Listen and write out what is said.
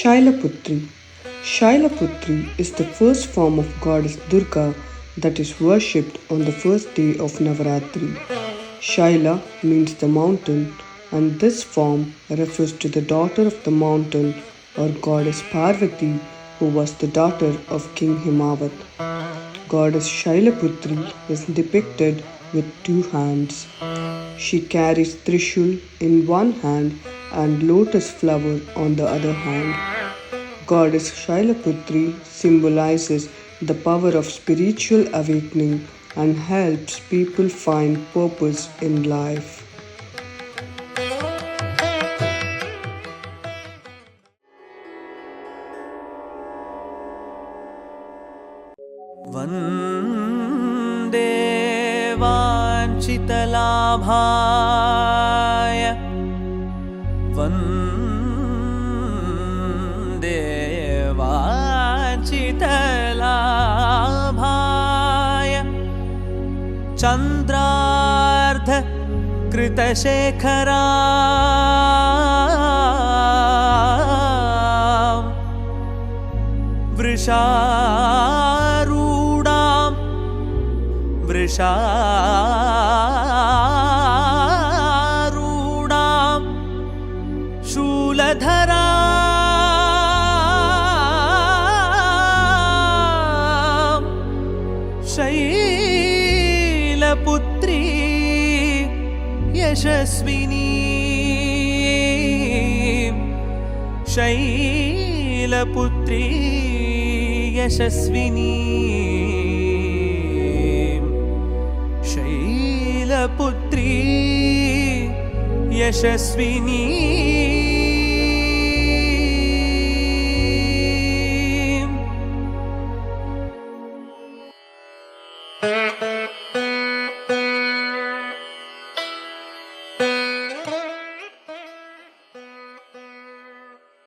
Shailaputri. Shailaputri is the first form of goddess Durga that is worshipped on the first day of Navaratri. Shaila means the mountain, and this form refers to the daughter of the mountain or goddess Parvati, who was the daughter of King Himavat. Goddess Shailaputri is depicted with two hands. She carries Trishul in one hand and lotus flower on the other hand. Goddess Shailaputri symbolizes the power of spiritual awakening and helps people find purpose in life. Vande वाञ्छितलाभाय Vande वाञ्छितलाभाय चन्द्रार्ध कृतशेखरा वृषारूढां शूलधरा Shailputri Yashaswini Shailputri Yashaswini Shailputri Yashaswini